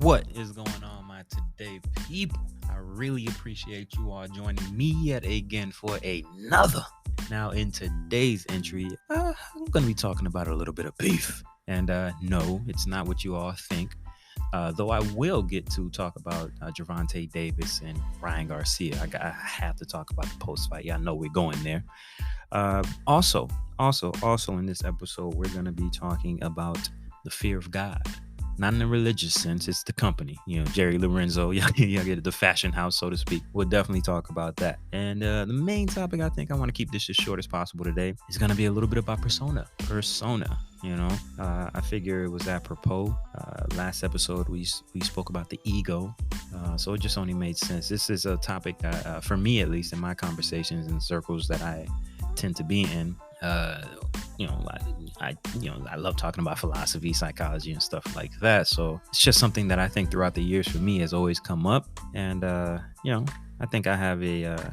What is going on, my today people? I really appreciate you all joining me yet again for another. Now, in today's entry, I'm going to be talking about a little bit of beef. And no, it's not what you all think. Though I will get to talk about Gervonta Davis and Ryan Garcia. I have to talk about the post fight. Y'all know we're going there. Also in this episode, we're going to be talking about the fear of God. Not in a religious sense, it's the company. Jerry Lorenzo, y'all get the fashion house, so to speak. We'll definitely talk about that. And the main topic, I think I want to keep this as short as possible today, is going to be a little bit about persona. I figure it was apropos. Last episode, we spoke about the ego. So it just only made sense. This is a topic that, for me at least, in my conversations and circles that I tend to be in, I love talking about philosophy, psychology, and stuff like that. So it's just something that I think throughout the years for me has always come up. And, I think I have a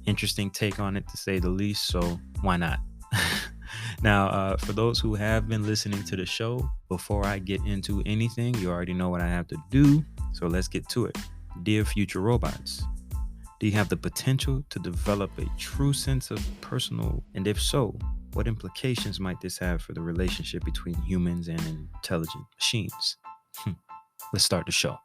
interesting take on it, to say the least. So why not? Now, for those who have been listening to the show, before I get into anything, you already know what I have to do. So let's get to it. Dear future robots, do you have the potential to develop a true sense of personal? And if so, what implications might this have for the relationship between humans and intelligent machines? Let's start the show.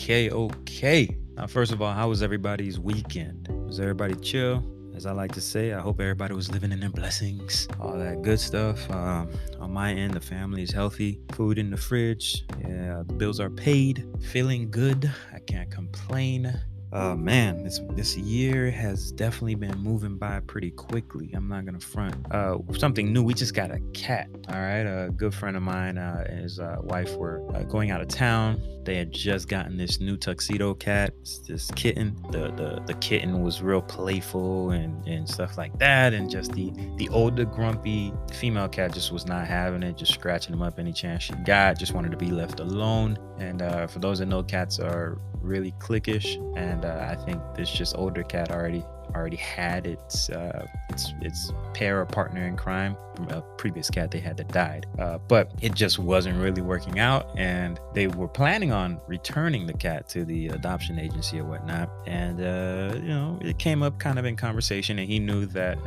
Okay. Now, first of all, how was everybody's weekend? Was everybody chill? As I like to say, I hope everybody was living in their blessings, all that good stuff. On my end, the family is healthy, food in the fridge. Yeah, the bills are paid, feeling good. I can't complain. Man, this year has definitely been moving by pretty quickly. I'm not gonna front. Something new. We just got a cat. All right, a good friend of mine and his wife were going out of town. They had just gotten this new tuxedo cat, this kitten. The kitten was real playful and stuff like that. And just the older grumpy female cat just was not having it, just scratching him up any chance she got. Just wanted to be left alone. And for those that know, cats are really cliquish, and I think this just older cat already had its pair or partner in crime from a previous cat they had that died, but it just wasn't really working out, and they were planning on returning the cat to the adoption agency or whatnot. And it came up kind of in conversation, and he knew that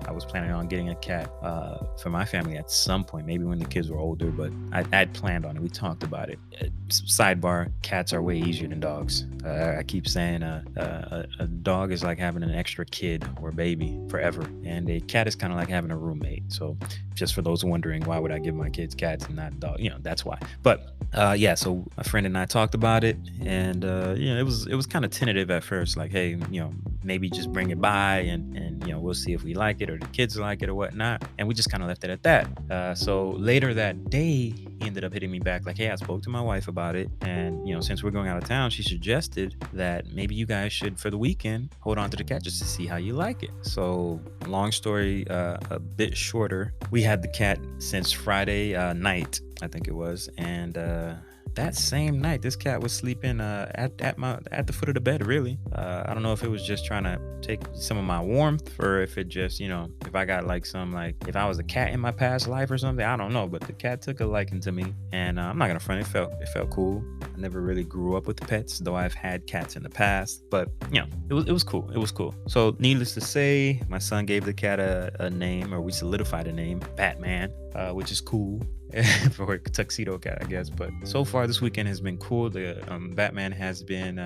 I was planning on getting a cat for my family at some point, maybe when the kids were older, but I'd planned on it. We talked about it. Sidebar, cats are way easier than dogs. I keep saying a dog is like having an extra kid or baby forever, and a cat is kind of like having a roommate. So just for those wondering, why would I give my kids cats and not dogs? That's why. But so a friend and I talked about it, and it was kind of tentative at first, like, hey, maybe just bring it by and we'll see if we like it or the kids like it or whatnot. And we just kind of left it at that. So later that day, he ended up hitting me back like, hey, I spoke to my wife about it, and since we're going out of town, she suggested that maybe you guys should, for the weekend, hold on to the cat just to see how you like it. So long story a bit shorter, we had the cat since Friday night, I think it was, and that same night, this cat was sleeping at the foot of the bed, really. I don't know if it was just trying to take some of my warmth, or if it just, if I got if I was a cat in my past life or something, I don't know. But the cat took a liking to me, and I'm not gonna front, it felt cool. I never really grew up with pets, though I've had cats in the past, but it was cool. It was cool. So needless to say, my son gave the cat a name, or we solidified a name, Batman, which is cool. For a tuxedo cat, I guess. But so far this weekend has been cool. The Batman has been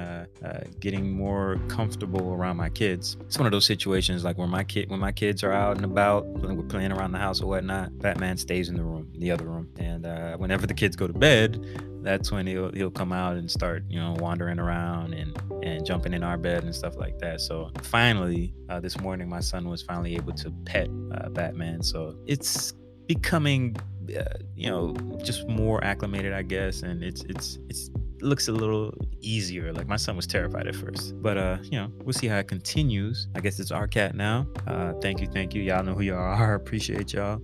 getting more comfortable around my kids. It's one of those situations like when my kids are out and about, when we're playing around the house or whatnot, Batman stays in the other room, and whenever the kids go to bed, that's when he'll come out and start wandering around and jumping in our bed and stuff like that. So finally this morning, my son was finally able to pet Batman, so it's becoming just more acclimated, I guess, and it looks a little easier. Like, my son was terrified at first, but we'll see how it continues. I guess it's our cat now. Thank you, y'all know who y'all are. Appreciate y'all.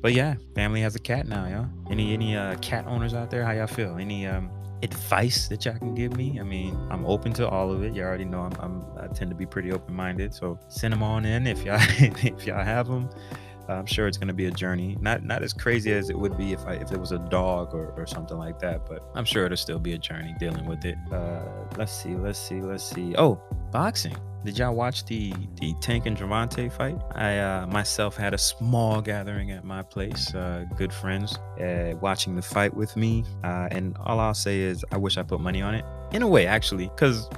But yeah, family has a cat now, y'all. Any cat owners out there? How y'all feel? Any advice that y'all can give me. I mean, I'm open to all of it. You already know I tend to be pretty open-minded. So send them on in if y'all if y'all have them. I'm sure it's going to be a journey, not as crazy as it would be if it was a dog or something like that, but I'm sure it'll still be a journey dealing with it. Let's see. Oh, boxing. Did y'all watch the Tank and Javante fight? I myself had a small gathering at my place, good friends watching the fight with me, and all I'll say is I wish I put money on it. In a way, actually, because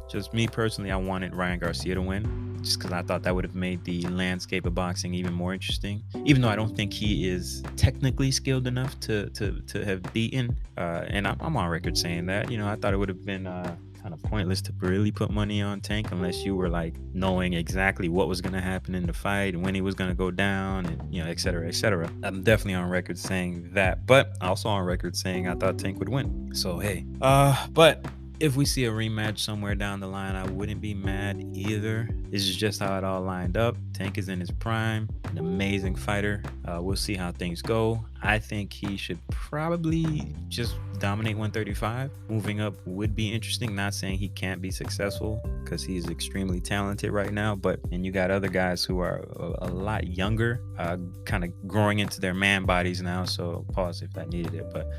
just me personally, I wanted Ryan Garcia to win, just because I thought that would have made the landscape of boxing even more interesting. Even though I don't think he is technically skilled enough to have beaten, and I'm on record saying that. I thought it would have been kind of pointless to really put money on Tank unless you were like knowing exactly what was going to happen in the fight and when he was going to go down, and et cetera, et cetera. I'm definitely on record saying that, but also on record saying I thought Tank would win. So hey, but if we see a rematch somewhere down the line, I wouldn't be mad either. This is just how it all lined up. Tank is in his prime, an amazing fighter. We'll see how things go. I think he should probably just dominate 135. Moving up would be interesting. Not saying he can't be successful because he's extremely talented right now, and you got other guys who are a lot younger, kind of growing into their man bodies now. So pause if I needed it, but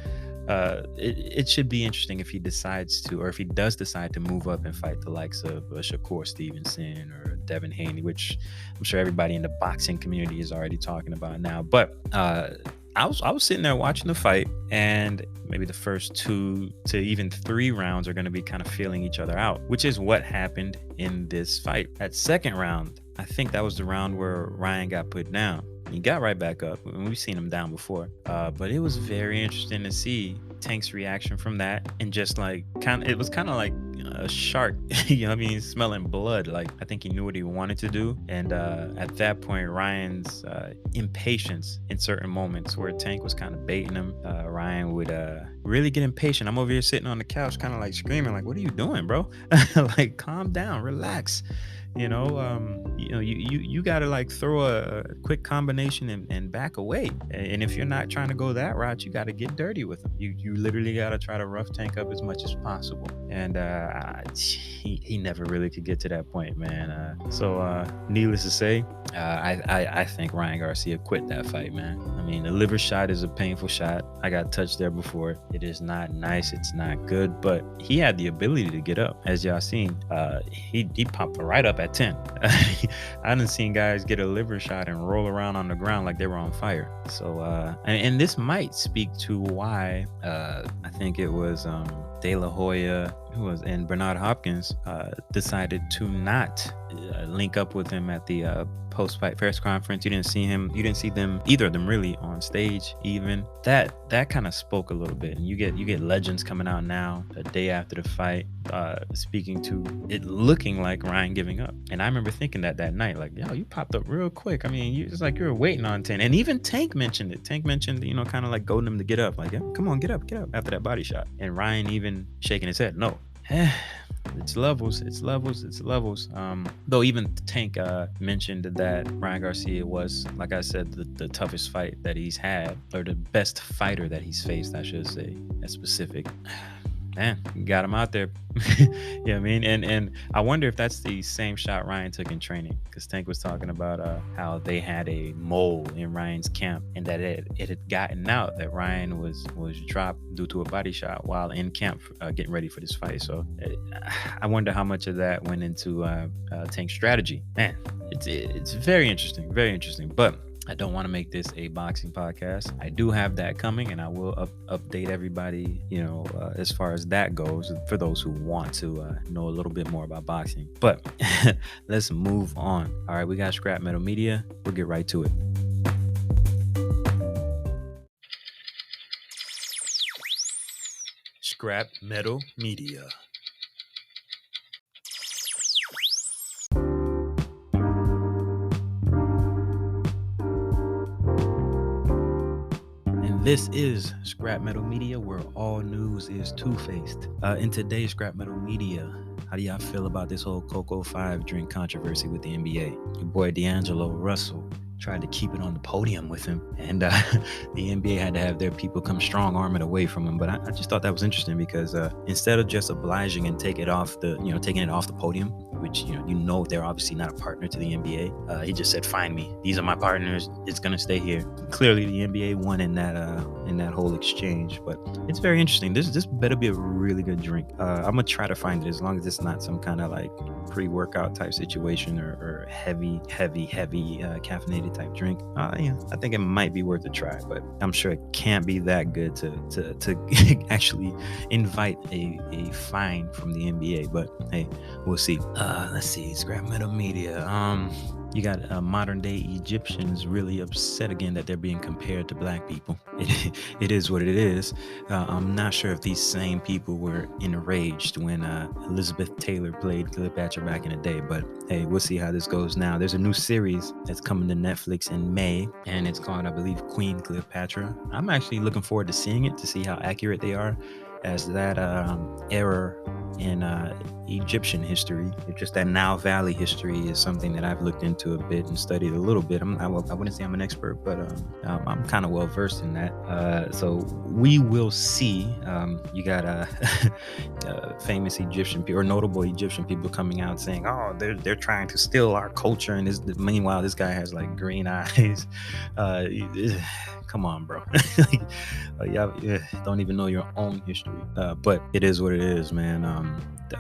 it should be interesting if he does decide to move up and fight the likes of Shakur Stevenson or Devin Haney, which I'm sure everybody in the boxing community is already talking about now. But I was sitting there watching the fight, and maybe the first 2 to even 3 rounds are going to be kind of feeling each other out, which is what happened in this fight. That second round, I think that was the round where Ryan got put down. He got right back up. We've seen him down before, but it was very interesting to see Tank's reaction from that, and just like it was kind of like a shark, smelling blood. Like I think he knew what he wanted to do, and at that point, Ryan's impatience in certain moments where Tank was kind of baiting him, Ryan would really get impatient. I'm over here sitting on the couch, kind of like screaming, like, "What are you doing, bro? Like, calm down, relax." You gotta like throw a quick combination and back away. And if you're not trying to go that route, you gotta get dirty with him. You literally gotta try to rough Tank up as much as possible. And he never really could get to that point, man. So needless to say, I think Ryan Garcia quit that fight, man. I mean, the liver shot is a painful shot. I got touched there before. It is not nice. It's not good. But he had the ability to get up, as y'all seen. He popped right up at 10. I done seen guys get a liver shot and roll around on the ground like they were on fire. So and this might speak to why I think it was De La Hoya and Bernard Hopkins decided to not link up with him at the post-fight press conference. You didn't see them, either of them really, on stage even. That kind of spoke a little bit. And you get legends coming out now a day after the fight, speaking to it looking like Ryan giving up. And I remember thinking that night, like, yo, you popped up real quick. I mean, it's like you were waiting on 10. And even Tank mentioned it. Tank mentioned, kind of like goading him to get up, like, yeah, come on, get up after that body shot. And Ryan even shaking his head, no. It's levels. Though even Tank mentioned that Ryan Garcia was, like I said, the toughest fight that he's had, or the best fighter that he's faced, I should say. That's specific. Man, got him out there. You know what I mean? And I wonder if that's the same shot Ryan took in training, because Tank was talking about how they had a mole in Ryan's camp, and that it had gotten out that Ryan was dropped due to a body shot while in camp getting ready for this fight. So I wonder how much of that went into Tank's strategy. Man, it's very interesting, but I don't want to make this a boxing podcast. I do have that coming, and I will update everybody, as far as that goes, for those who want to know a little bit more about boxing. But let's move on. All right, we got Scrap Metal Media. We'll get right to it. Scrap Metal Media. This is Scrap Metal Media, where all news is two-faced. In today's Scrap Metal Media, how do y'all feel about this whole Cocoa 5 drink controversy with the NBA? Your boy D'Angelo Russell tried to keep it on the podium with him, and the NBA had to have their people come strong arm it away from him. But I just thought that was interesting because instead of just obliging and taking it off the podium, which they're obviously not a partner to the NBA, he just said, "Find me. These are my partners. It's gonna stay here." Clearly, the NBA won in that whole exchange. But it's very interesting. This better be a really good drink. I'm gonna try to find it as long as it's not some kind of like pre-workout type situation or heavy caffeinated type drink. I think it might be worth a try, but I'm sure it can't be that good to actually invite a fine from the NBA. But hey, we'll see. Let's see. Scrap metal media. You got modern day Egyptians really upset again that they're being compared to black people. It is what it is. I'm not sure if these same people were enraged when Elizabeth Taylor played Cleopatra back in the day, but hey, we'll see how this goes now. There's a new series that's coming to Netflix in May, and it's called, I believe, Queen Cleopatra. I'm actually looking forward to seeing it to see how accurate they are as that era in Egyptian history. It's just that Nile Valley history is something that I've looked into a bit and studied a little bit. I wouldn't say I'm an expert, but I'm kind of well versed in that. So we will see. You got famous Egyptian people or notable Egyptian people coming out saying, "Oh, they're trying to steal our culture," and meanwhile this guy has like green eyes. Come on, bro. Y'all don't even know your own history. But it is what it is, man.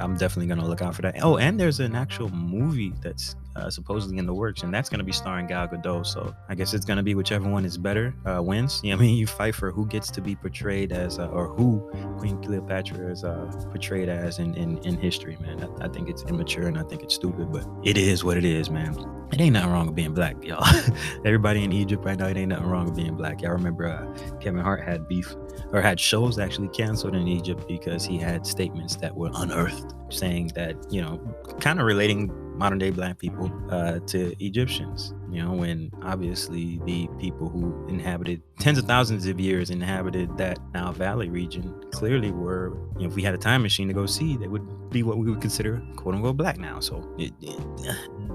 I'm definitely gonna look out for that. Oh, and there's an actual movie that's supposedly in the works, and that's gonna be starring Gal Gadot. So I guess it's gonna be whichever one is better wins. You fight for who gets to be portrayed as, or who Queen Cleopatra is portrayed as in history, man. I think it's immature and I think it's stupid, but it is what it is, man. It ain't nothing wrong with being black, y'all. Everybody in Egypt right now, it ain't nothing wrong with being black. Y'all remember Kevin Hart had beef, or had shows actually canceled in Egypt because he had statements that were unearthed saying that, kind of relating modern day black people to Egyptians, when obviously the people who inhabited tens of thousands of years inhabited that Nile Valley region clearly were, if we had a time machine to go see, they would be what we would consider quote unquote black now. So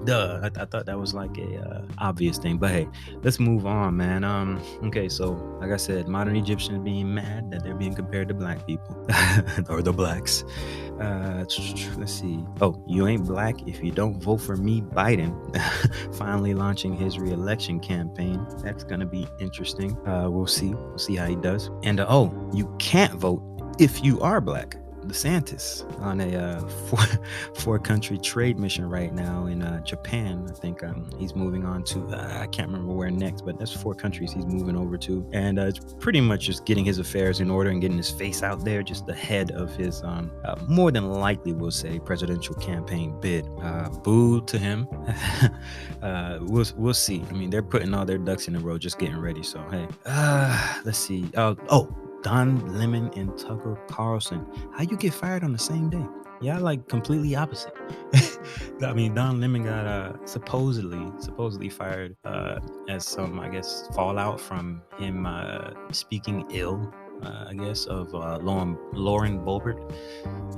I thought that was like a obvious thing, but hey, let's move on, man. Okay, so like I said, modern Egyptians being mad that they're being compared to black people or the blacks. Let's see. Oh, you ain't black if you don't vote for me, Biden. Finally launching his re-election campaign. That's gonna be interesting. We'll see how he does. And you can't vote if you are black. DeSantis on a four-country trade mission right now in Japan. I think he's moving on to I can't remember where next, but there's 4 countries he's moving over to, and it's pretty much just getting his affairs in order and getting his face out there just ahead of his more than likely, we'll say, presidential campaign bid. Boo to him. We'll see. I mean, they're putting all their ducks in a row, just getting ready. So hey, let's see. Don Lemon and Tucker Carlson. How you get fired on the same day? Yeah, like completely opposite. I mean, Don Lemon got supposedly fired as some, I guess, fallout from him speaking ill, I guess, of Lauren Boebert.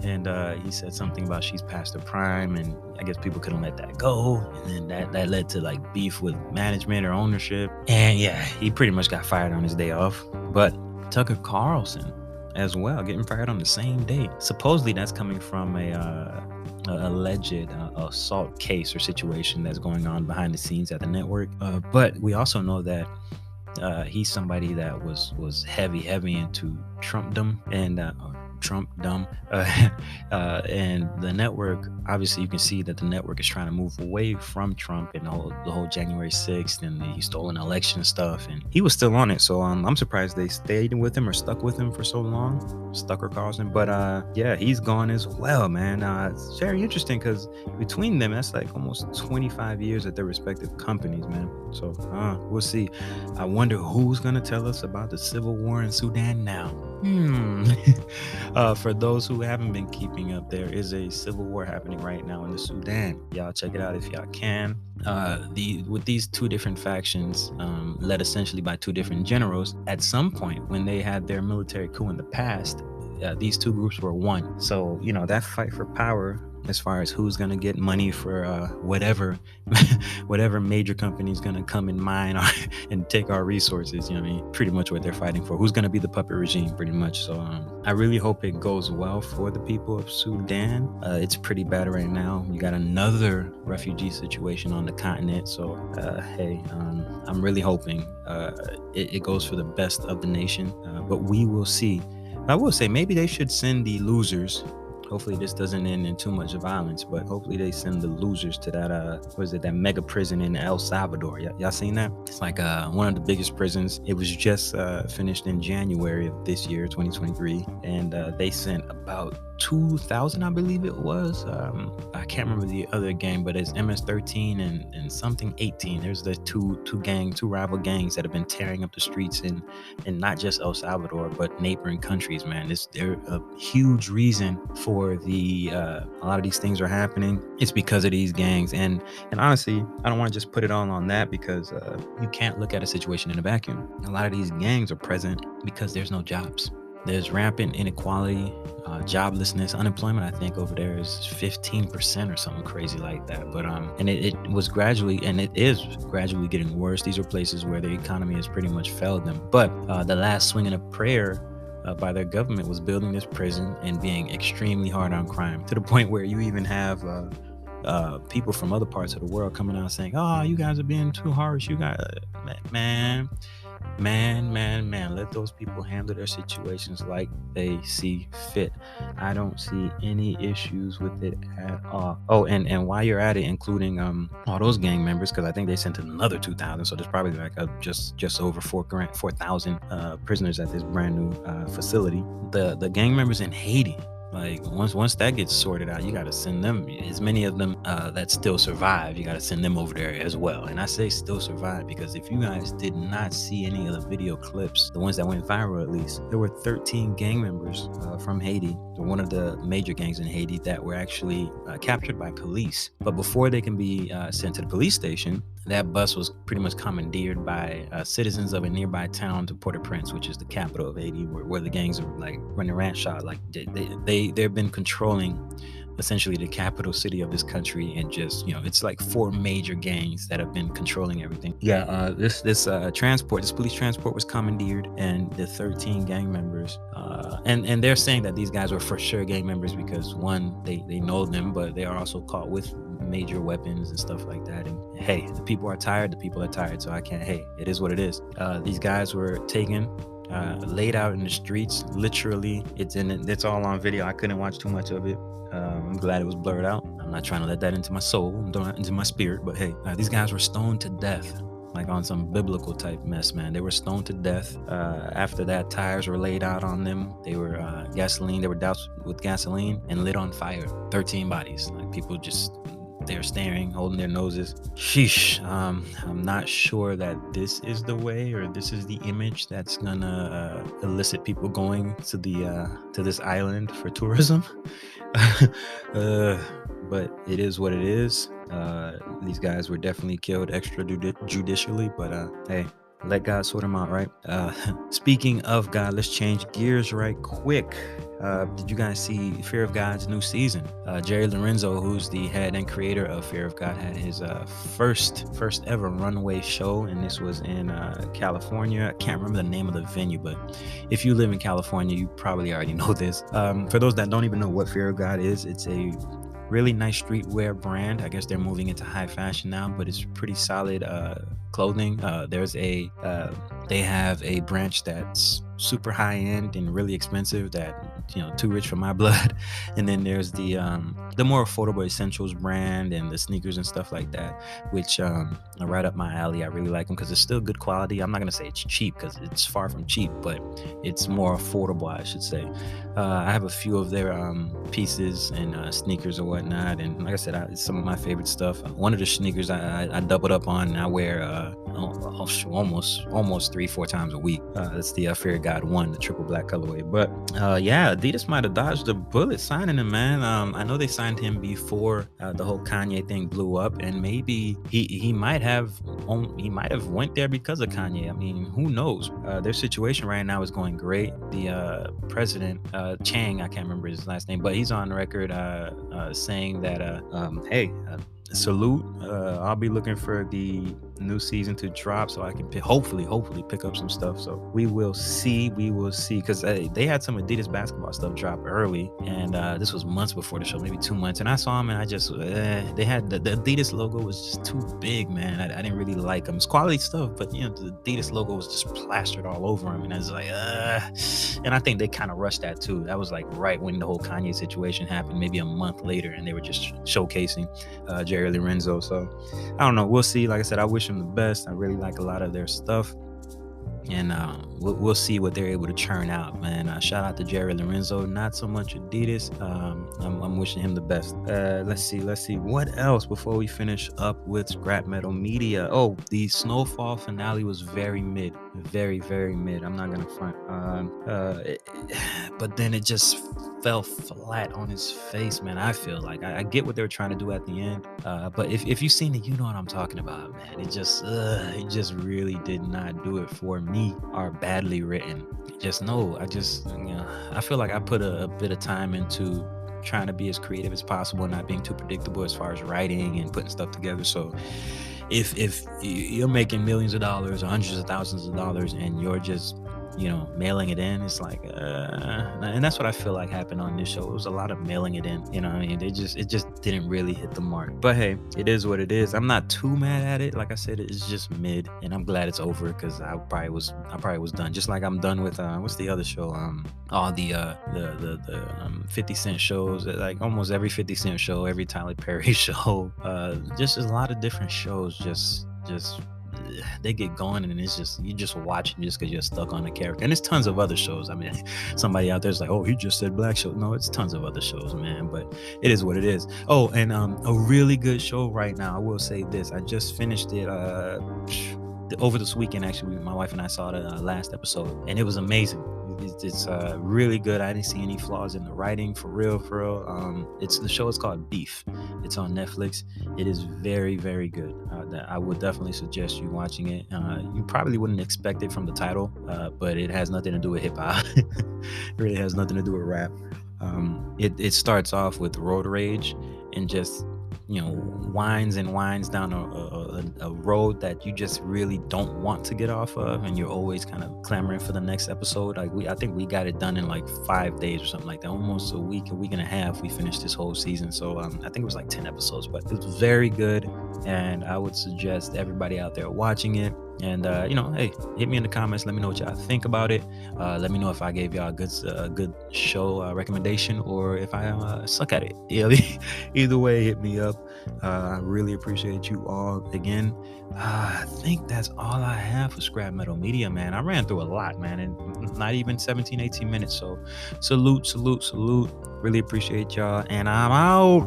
And he said something about she's past her prime, and I guess people couldn't let that go. And then that led to like beef with management or ownership. And yeah, he pretty much got fired on his day off. But Tucker Carlson as well, getting fired on the same day. Supposedly that's coming from a alleged assault case or situation that's going on behind the scenes at the network. But we also know that he's somebody that was heavy into Trumpdom and and the network, obviously you can see that the network is trying to move away from Trump and the whole January 6th and the stolen election stuff, and he was still on it. So I'm surprised they stayed with him or stuck with him for so long, Tucker Carlson. But yeah, he's gone as well, man. It's very interesting because between them, that's like almost 25 years at their respective companies, man. So we'll see. I wonder who's gonna tell us about the civil war in Sudan now. For those who haven't been keeping up, there is a civil war happening right now in the Sudan. Y'all check it out if y'all can. With these 2 different factions, led essentially by 2 different generals, at some point when they had their military coup in the past, these 2 groups were one. So, that fight for power as far as who's gonna get money for whatever whatever major company is gonna come and mine our, and take our resources. You know what I mean? Pretty much what they're fighting for. Who's gonna be the puppet regime? Pretty much. So I really hope it goes well for the people of Sudan. It's pretty bad right now. You got another refugee situation on the continent. So hey, I'm really hoping it goes for the best of the nation. But we will see. I will say maybe they should send the losers. Hopefully this doesn't end in too much violence, but hopefully they send the losers to that that mega prison in El Salvador. Y'all seen that? It's like one of the biggest prisons. It was just finished in January of this year, 2023, and they sent about 2,000, I believe it was. I can't remember the other gang, but it's MS-13 and something 18. There's the two rival gangs that have been tearing up the streets in not just El Salvador, but neighboring countries, man. They're a huge reason for a lot of these things are happening. It's because of these gangs. And honestly, I don't want to just put it all on that, because you can't look at a situation in a vacuum. A lot of these gangs are present because there's no jobs. There's rampant inequality, joblessness, unemployment. I think over there is 15% or something crazy like that. But and it was gradually, and it is gradually getting worse. These are places where the economy has pretty much failed them. But the last swing in a prayer by their government was building this prison and being extremely hard on crime, to the point where you even have people from other parts of the world coming out saying, "Oh, you guys are being too harsh. You guys, man, let those people handle their situations like they see fit." I don't see any issues with it at all. Oh, and while you're at it, including all those gang members, because I think they sent another 2,000, so there's probably like just over 4,000 prisoners at this brand new facility. The gang members in Haiti, like once that gets sorted out, you got to send them, as many of them that still survive, you got to send them over there as well. And I say still survive because if you guys did not see any of the video clips, the ones that went viral at least, there were 13 gang members from Haiti, one of the major gangs in Haiti, that were actually captured by police. But before they can be sent to the police station, that bus was pretty much commandeered by citizens of a nearby town to Port-au-Prince, which is the capital of Haiti, where the gangs are like running ranchot. Like they've been controlling essentially the capital city of this country, and just, you know, it's like 4 major gangs that have been controlling everything. Yeah, this police transport was commandeered, and the 13 gang members, and they're saying that these guys were for sure gang members because, one, they know them, but they are also caught with major weapons and stuff like that. And hey, the people are tired. So I can't. Hey, it is what it is. These guys were taken, laid out in the streets. Literally, it's all on video. I couldn't watch too much of it. I'm glad it was blurred out. I'm not trying to let that into my soul, into my spirit. But hey, these guys were stoned to death, like on some biblical type mess, man. They were stoned to death. After that, tires were laid out on them. They were gasoline. They were doused with gasoline and lit on fire. 13 bodies. Like, people just, they're staring, holding their noses. Sheesh. I'm not sure that this is the way, or this is the image that's gonna elicit people going to this island for tourism. But it is what it is. These guys were definitely killed extrajudicially, but hey, let God sort them out, right? Speaking of God, let's change gears right quick. Did you guys see Fear of God's new season? Jerry Lorenzo, who's the head and creator of Fear of God, had his first ever runway show, and this was in California. I can't remember the name of the venue, but if you live in California, you probably already know this. For those that don't even know what Fear of God is, it's a really nice streetwear brand. I guess they're moving into high fashion now, but it's pretty solid clothing. They have a branch that's super high end and really expensive, that, you know, too rich for my blood. And then there's the more affordable essentials brand and the sneakers and stuff like that, which are right up my alley. I really like them because it's still good quality. I'm not gonna say it's cheap, because it's far from cheap, but it's more affordable, I should say. I have a few of their pieces and sneakers or whatnot, and like I said, it's some of my favorite stuff. One of the sneakers I doubled up on, and I wear almost 3-4 times a week. It's the Fear of God God 1, the triple black colorway. But yeah, Adidas might have dodged a bullet signing him, man. I know they signed him before the whole Kanye thing blew up, and maybe he might have went there because of Kanye. I mean, who knows? Their situation right now is going great. The president, Chang, I can't remember his last name, but he's on record saying that hey, salute. I'll be looking for the new season to drop so I can hopefully pick up some stuff. So we will see, because they had some Adidas basketball stuff drop early, and this was months before the show, maybe 2 months, and I saw them, and I just they had the Adidas logo was just too big, man. I didn't really like them. It's quality stuff, but the Adidas logo was just plastered all over them, and I was like, and I think they kind of rushed that too. That was like right when the whole Kanye situation happened, maybe a month later, and they were just showcasing Jerry Lorenzo. So I don't know, we'll see. Like I said, I wish them the best. I really like a lot of their stuff, and we'll see what they're able to churn out, man. Shout out to Jerry Lorenzo, not so much Adidas. I'm wishing him the best. Let's see what else before we finish up with Scrap Metal Media. Oh, the Snowfall finale was very mid, very mid. I'm not gonna front. But then it just fell flat on his face, man. I feel like I get what they were trying to do at the end, but if you've seen it, you know what I'm talking about, man. It just really did not do it for me, or badly written. I feel like I put a bit of time into trying to be as creative as possible and not being too predictable as far as writing and putting stuff together. So if you're making millions of dollars or hundreds of thousands of dollars and you're just mailing it in, it's like and that's what I feel like happened on this show. It was a lot of mailing it in, I mean, it just didn't really hit the mark. But hey, it is what it is. I'm not too mad at it. Like I said, it's just mid, and I'm glad it's over, because I probably was done, just like I'm done with what's the other show, all the 50 Cent shows, like almost every 50 Cent show, every Tyler Perry show, just a lot of different shows, just they get going, and it's just, you just watching just because you're stuck on the character. And there's tons of other shows. I mean, somebody out there's like, oh, he just said black show. No, it's tons of other shows, man, but it is what it is. Oh, and a really good show right now, I will say this, I just finished it over this weekend. Actually, my wife and I saw the last episode, and it was amazing. It's really good. I didn't see any flaws in the writing, for real. The show is called Beef. It's on Netflix. It is very good. I would definitely suggest you watching it. You probably wouldn't expect it from the title, but it has nothing to do with hip hop. It really has nothing to do with rap. It starts off with road rage and just winds and winds down a road that you just really don't want to get off of, and you're always kind of clamoring for the next episode. Like I think we got it done in like 5 days or something like that, almost a week and a half. We finished this whole season, so I think it was like 10 episodes, but it was very good, and I would suggest everybody out there watching it. And hey, hit me in the comments, let me know what y'all think about it. Let me know if I gave y'all a good show recommendation, or if I suck at it. Either way, hit me up. I really appreciate you all. Again, I think that's all I have for Scrap Metal Media, man. I ran through a lot, man, and not even 17-18 minutes, so salute. Really appreciate y'all, and I'm out.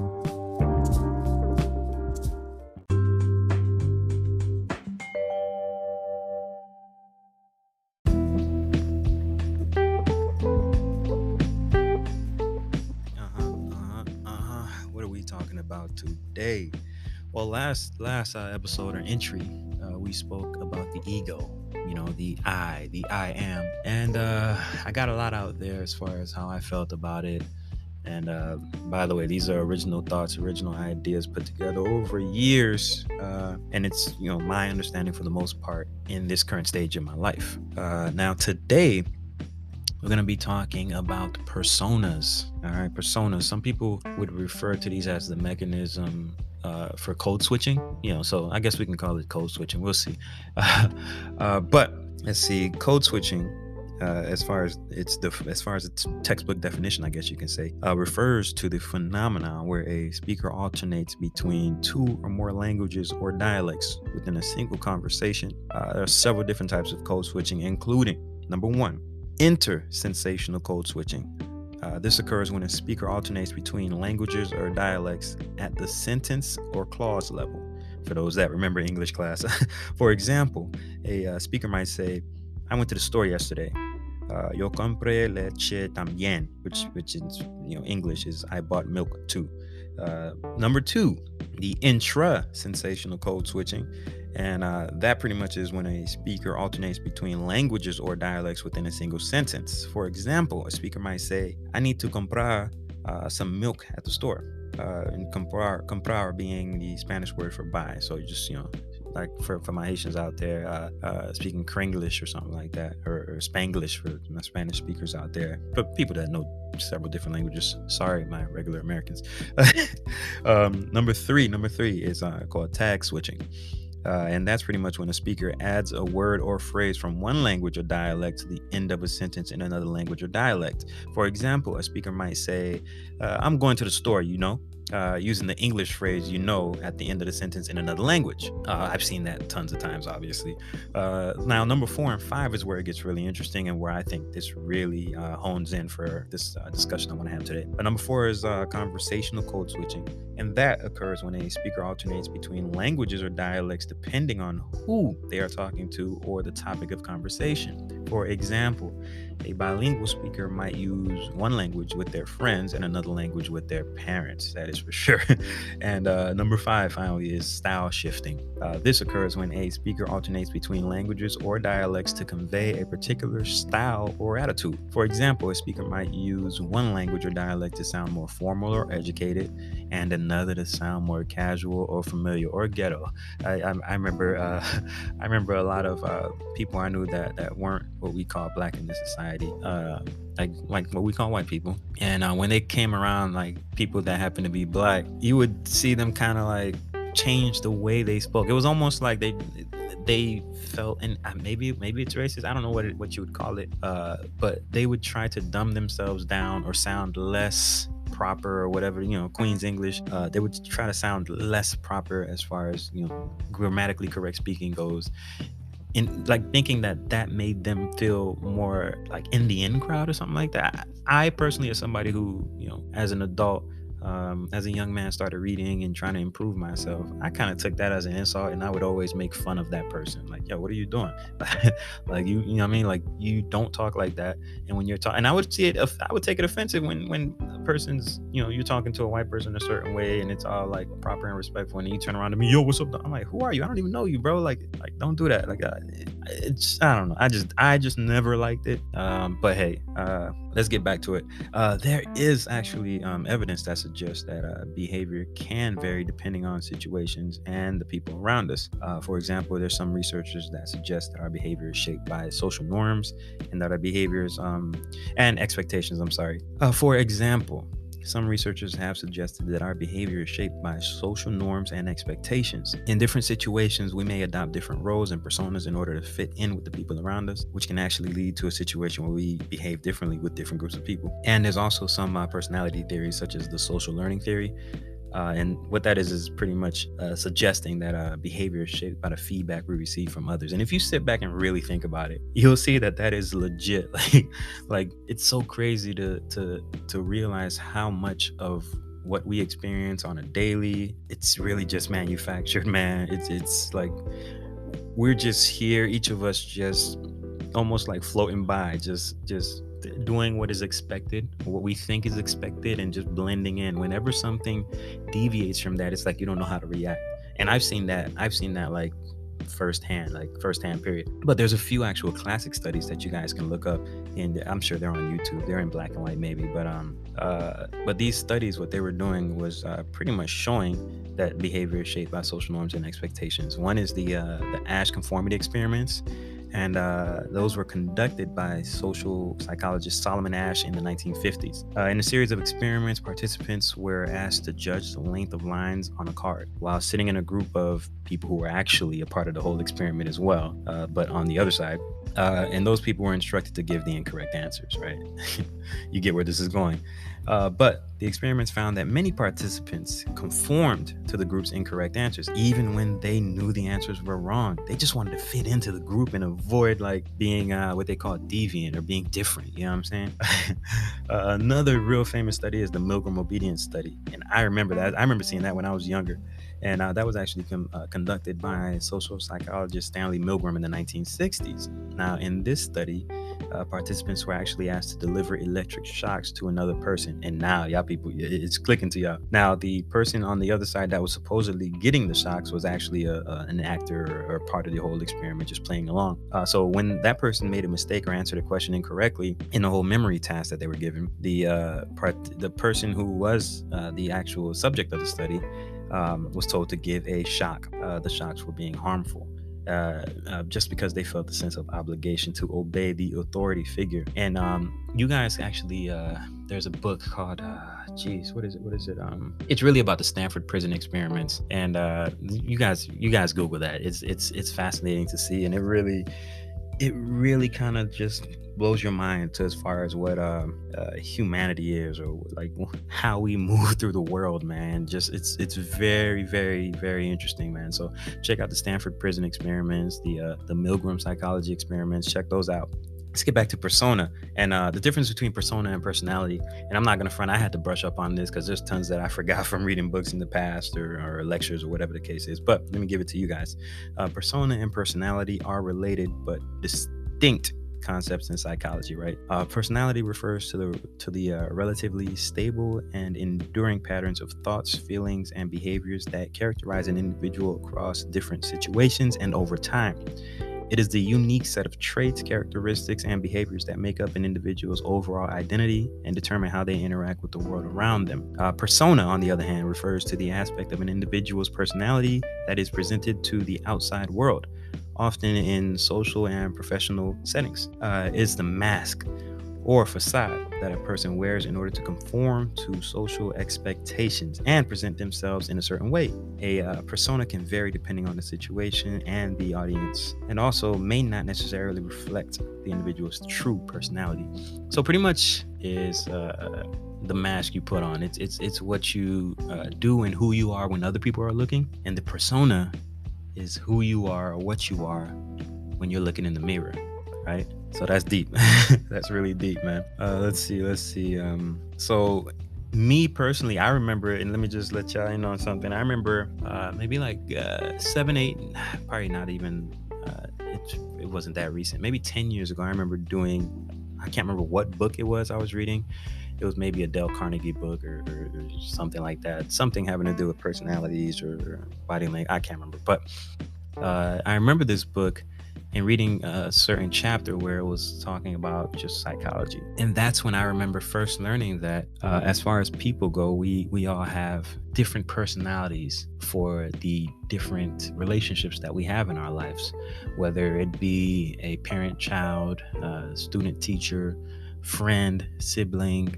What are we talking about today? Well, last episode or entry, we spoke about the ego, the I am, and I got a lot out there as far as how I felt about it. And by the way, these are original thoughts, original ideas put together over years, and it's my understanding for the most part in this current stage of my life. Now today, we're going to be talking about personas. All right, personas. Some people would refer to these as the mechanism for code switching. So I guess we can call it code switching. We'll see. But let's see, code switching, as far as its textbook definition, I guess you can say, refers to the phenomenon where a speaker alternates between two or more languages or dialects within a single conversation. There are several different types of code switching, including, number one, intersensational code switching. This occurs when a speaker alternates between languages or dialects at the sentence or clause level. For those that remember English class, for example, a speaker might say, I went to the store yesterday. Yo compré leche también, which in English is I bought milk too. Number two, the intra-sensational code switching. And that pretty much is when a speaker alternates between languages or dialects within a single sentence. For example, a speaker might say, I need to comprar some milk at the store. And comprar being the Spanish word for buy. So you just, like for my Haitians out there, speaking Kringlish or something like that, or Spanglish for my Spanish speakers out there, but people that know several different languages. Sorry, my regular Americans. Number three is called tag switching. And that's pretty much when a speaker adds a word or phrase from one language or dialect to the end of a sentence in another language or dialect. For example, a speaker might say, I'm going to the store, using the English phrase, at the end of the sentence in another language. I've seen that tons of times, obviously. Now, number 4 and 5 is where it gets really interesting and where I think this really hones in for this discussion I want to have today. Number 4 is conversational code switching. And that occurs when a speaker alternates between languages or dialects depending on who they are talking to or the topic of conversation. For example, a bilingual speaker might use one language with their friends and another language with their parents. That is for sure. And number 5, finally, is style shifting. This occurs when a speaker alternates between languages or dialects to convey a particular style or attitude. For example, a speaker might use one language or dialect to sound more formal or educated, and another to sound more casual or familiar or ghetto. I remember I remember a lot of people I knew that weren't what we call black in this society, like what we call white people. And when they came around, like people that happen to be black, you would see them kind of like change the way they spoke. It was almost like they felt, and maybe it's racist. I don't know what you would call it, but they would try to dumb themselves down or sound less proper or whatever, Queen's English. They would try to sound less proper as far as grammatically correct speaking goes, in like thinking that made them feel more like in the in crowd or something like that. I personally, as somebody who as an adult, as a young man, started reading and trying to improve myself, I kind of took that as an insult, and I would always make fun of that person. Like, yo, what are you doing? Like, you know what I mean? Like, you don't talk like that. And when you're talking, and I would take it offensive when a person's, you're talking to a white person a certain way, and it's all like proper and respectful, and then you turn around to me, yo, what's up? I'm like, who are you? I don't even know you, bro. Like don't do that. Like, I don't know. I just never liked it. But hey, let's get back to it. There is actually evidence that suggests that behavior can vary depending on situations and the people around us. For example, there's some researchers that suggest that our behavior is shaped by social norms and that our behaviors and expectations. For example, some researchers have suggested that our behavior is shaped by social norms and expectations. In different situations, we may adopt different roles and personas in order to fit in with the people around us, which can actually lead to a situation where we behave differently with different groups of people. And there's also some personality theories, such as the social learning theory. And what that is pretty much suggesting that behavior is shaped by the feedback we receive from others. And if you sit back and really think about it, you'll see that is legit. Like it's so crazy to realize how much of what we experience on a daily, it's really just manufactured, man. It's like we're just here, each of us just almost like floating by, just doing what is expected, what we think is expected, and just blending in. Whenever something deviates from that, it's like you don't know how to react. And I've seen that like firsthand period. But there's a few actual classic studies that you guys can look up, and I'm sure they're on YouTube. They're in black and white maybe, but these studies, what they were doing was pretty much showing that behavior is shaped by social norms and expectations. One is the Ash conformity experiments. And those were conducted by social psychologist Solomon Ash in the 1950s. In a series of experiments, participants were asked to judge the length of lines on a card while sitting in a group of people who were actually a part of the whole experiment as well, but on the other side. And those people were instructed to give the incorrect answers, right? You get where this is going. But the experiments found that many participants conformed to the group's incorrect answers, even when they knew the answers were wrong. They just wanted to fit into the group and avoid like being what they call deviant or being different. You know what I'm saying? Another real famous study is the Milgram obedience study. And I remember that. I remember seeing that when I was younger. And that was actually conducted by social psychologist Stanley Milgram in the 1960s. Now, in this study, participants were actually asked to deliver electric shocks to another person. And now, y'all people, it's clicking to y'all. Now, the person on the other side that was supposedly getting the shocks was actually an actor or part of the whole experiment, just playing along. So when that person made a mistake or answered a question incorrectly in the whole memory task that they were given, the person who was the actual subject of the study was told to give a shock. The shocks were being harmful. Just because they felt the sense of obligation to obey the authority figure. And you guys actually, there's a book called, what is it? It's really about the Stanford prison experiments, and you guys Google that. It's fascinating to see, and it really kind of just blows your mind to as far as what humanity is, or like how we move through the world, man. Just it's very, very, very interesting, man. So check out the Stanford prison experiments, the Milgram psychology experiments. Check those out. Let's get back to persona and the difference between persona and personality. And I'm not going to front, I had to brush up on this because there's tons that I forgot from reading books in the past or lectures or whatever the case is. But let me give it to you guys. Persona and personality are related but distinct concepts in psychology, right? Personality refers to the relatively stable and enduring patterns of thoughts, feelings, and behaviors that characterize an individual across different situations and over time. It is the unique set of traits, characteristics, and behaviors that make up an individual's overall identity and determine how they interact with the world around them. Persona, on the other hand, refers to the aspect of an individual's personality that is presented to the outside world, often in social and professional settings. Is the mask or facade that a person wears in order to conform to social expectations and present themselves in a certain way. A persona can vary depending on the situation and the audience, and also may not necessarily reflect the individual's true personality. So pretty much is the mask you put on. It's what you do and who you are when other people are looking, and the persona is who you are or what you are when you're looking in the mirror, right? So that's deep. That's really deep, man. Let's see. So me personally, I remember, and let me just let y'all in on something. I remember maybe like 7, 8, probably not even, it wasn't that recent. Maybe 10 years ago, I remember I can't remember what book it was I was reading. It was maybe a Dale Carnegie book or something like that. Something having to do with personalities or body language. I can't remember. But I remember this book and reading a certain chapter where it was talking about just psychology. And that's when I remember first learning that as far as people go, we all have different personalities for the different relationships that we have in our lives, whether it be a parent-child, student-teacher, friend, sibling,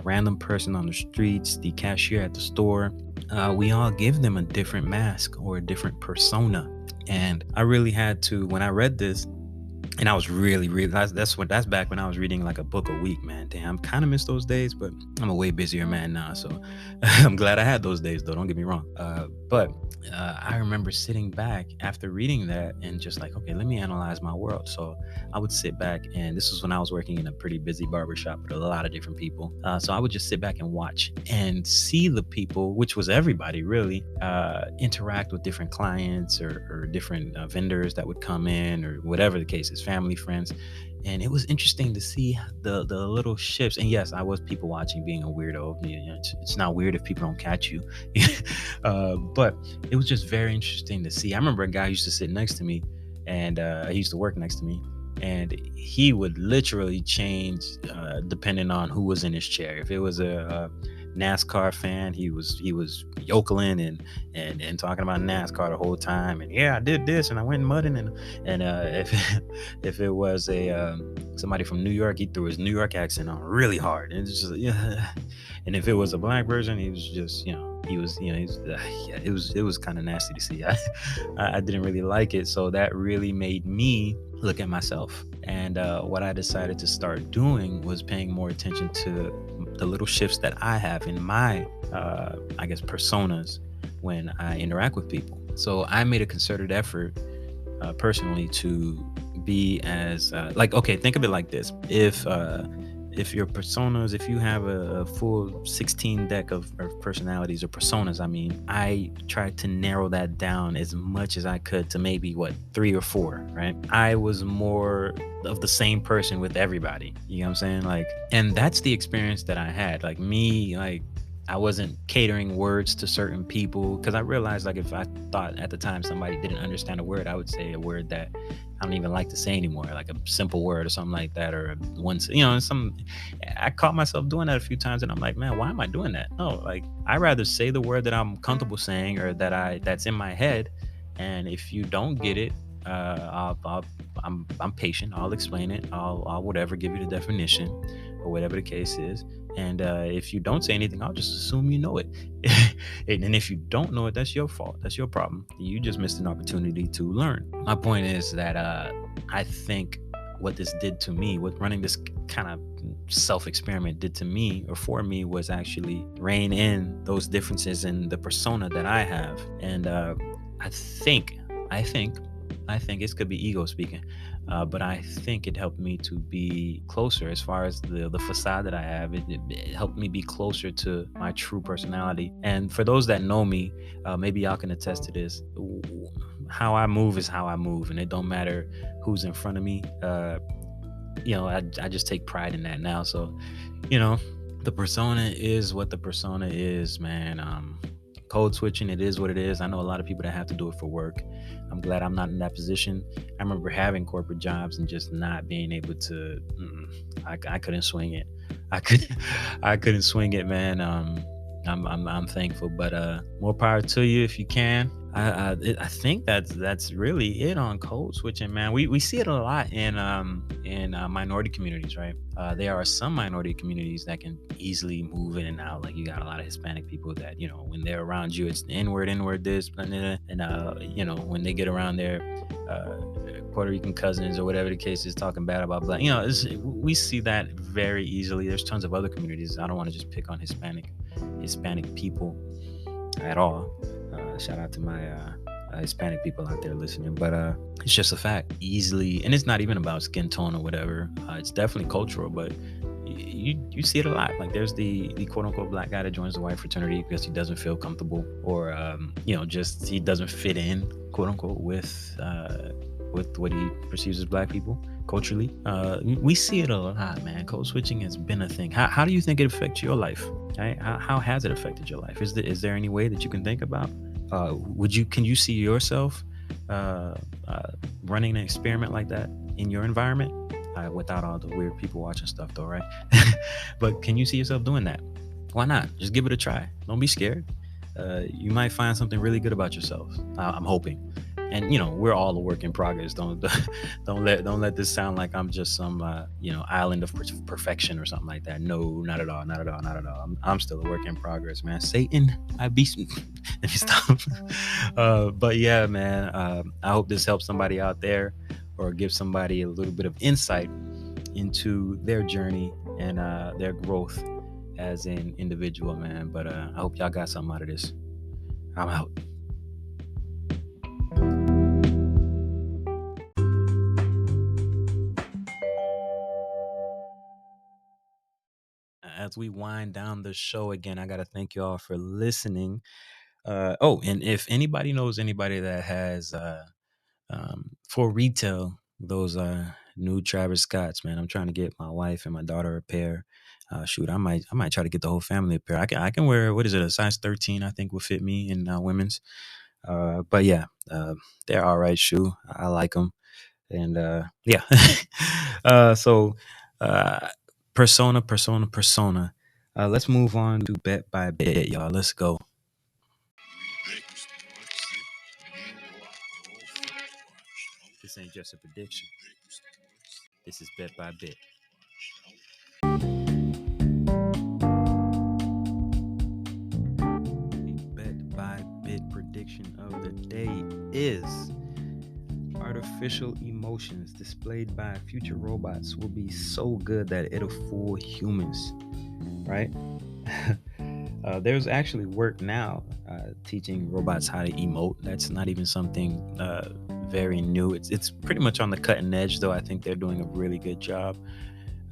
random person on the streets, the cashier at the store. We all give them a different mask or a different persona. And I really had to, when I read this, and I was really, that's back when I was reading like a book a week, man. Damn, kind of miss those days, but I'm a way busier man now. So I'm glad I had those days though, don't get me wrong. But I remember sitting back after reading that and just like, okay, let me analyze my world. So I would sit back, and this was when I was working in a pretty busy barbershop with a lot of different people. So I would just sit back and watch and see the people, which was everybody really, interact with different clients or different vendors that would come in or whatever the case is, family, friends. And it was interesting to see the little shifts. And yes, I was people watching, being a weirdo. It's not weird if people don't catch you. But it was just very interesting to see. I remember a guy who used to sit next to me, and he used to work next to me. And he would literally change depending on who was in his chair. If it was a NASCAR fan, he was yokeling and talking about NASCAR the whole time, and yeah, I did this and I went mudding, and if it was somebody from New York, he threw his New York accent on really hard, and it's just and if it was a black person, he was just it was kind of nasty to see. I didn't really like it, so that really made me look at myself. And what I decided to start doing was paying more attention to the little shifts that I have in my, I guess, personas when I interact with people. So I made a concerted effort personally to be as, okay, think of it like this. If if your personas, if you have a full 16 deck of personalities or personas, I mean, I tried to narrow that down as much as I could to maybe what, three or four, right? I was more of the same person with everybody. You know what I'm saying? Like, and that's the experience that I had. Like me, like I wasn't catering words to certain people because I realized, like, if I thought at the time somebody didn't understand a word, I would say a word that I don't even like to say anymore, like a simple word or something like that, or once, some. I caught myself doing that a few times, and I'm like, man, why am I doing that? No, like I rather say the word that I'm comfortable saying or that's in my head, and if you don't get it, I'm patient. I'll explain it. I'll whatever, give you the definition or whatever the case is. And if you don't say anything, I'll just assume you know it. And if you don't know it, that's your fault. That's your problem. You just missed an opportunity to learn. My point is that I think what this did to me, what running this kind of self-experiment did to me or for me, was actually rein in those differences in the persona that I have. And I think, I think, I think this could be ego speaking, but I think it helped me to be closer as far as the facade that I have. It helped me be closer to my true personality. And for those that know me, maybe y'all can attest to this. How I move is how I move, and it don't matter who's in front of me. I just take pride in that now. So, the persona is what the persona is, man. Code switching, it is what it is. I know a lot of people that have to do it for work. I'm glad I'm not in that position. I remember having corporate jobs and just not being able to. I couldn't swing it. I couldn't swing it, man. I'm thankful, but more power to you if you can. I think that's really it on code switching, man. We see it a lot in minority communities, right? There are some minority communities that can easily move in and out. Like you got a lot of Hispanic people that, when they're around you, it's the N-word this, and when they get around their Puerto Rican cousins or whatever the case is, talking bad about black. We see that very easily. There's tons of other communities. I don't want to just pick on Hispanic people at all. Shout out to my Hispanic people out there listening, but it's just a fact. Easily, and it's not even about skin tone or whatever. It's definitely cultural, but you see it a lot. Like there's the quote unquote black guy that joins the white fraternity because he doesn't feel comfortable, or just he doesn't fit in, quote unquote, with what he perceives as black people culturally. We see it a lot, man. Code switching has been a thing. How do you think it affects your life? Right? How has it affected your life? Is there any way that you can think about? Can you see yourself running an experiment like that in your environment? Without all the weird people watching stuff though, right? But can you see yourself doing that? Why not? Just give it a try. Don't be scared. You might find something really good about yourself. I'm hoping. And we're all a work in progress. Don't let this sound like I'm just some island of perfection or something like that. No, not at all, not at all, not at all. I'm still a work in progress, man. Satan, I be. Let me stop. But yeah, man. I hope this helps somebody out there, or gives somebody a little bit of insight into their journey and their growth as an individual, man. But I hope y'all got something out of this. I'm out. As we wind down the show again, I got to thank you all for listening. And if anybody knows anybody that has for retail those new Travis Scotts, man, I'm trying to get my wife and my daughter a pair. Shoot, I might try to get the whole family a pair. I can wear, what is it, a size 13? I think will fit me in women's. But yeah, they're all right shoe. I like them, and yeah. So persona. Let's move on to bet by bet, y'all. Let's go. This ain't just a prediction. This is bet by bet. The bet by bet prediction of the day is artificial emotions displayed by future robots will be so good that it'll fool humans, right? There's actually work now teaching robots how to emote. That's not even something very new. It's pretty much on the cutting edge, though. I think they're doing a really good job.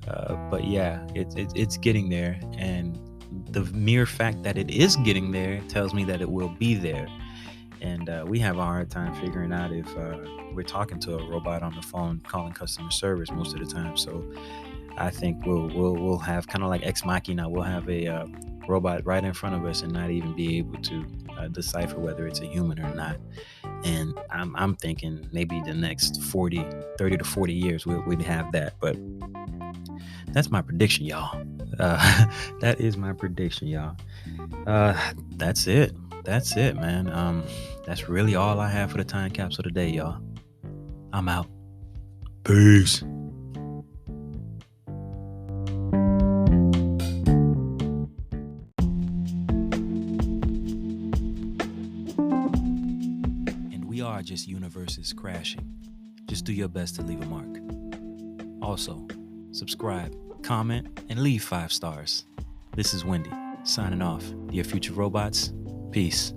But yeah, it's getting there, and the mere fact that it is getting there tells me that it will be there. And we have a hard time figuring out if we're talking to a robot on the phone calling customer service most of the time. So I think we'll have kind of like ex machina. We'll have a robot right in front of us and not even be able to decipher whether it's a human or not. And I'm thinking maybe the next 30 to 40 years we'd have that. But that's my prediction, y'all. That is my prediction, y'all. That's it. That's it, man. That's really all I have for the time capsule today, y'all. I'm out. Peace. And we are just universes crashing. Just do your best to leave a mark. Also, subscribe, comment, and leave 5 stars. This is Wendy, signing off. Dear future robots, peace.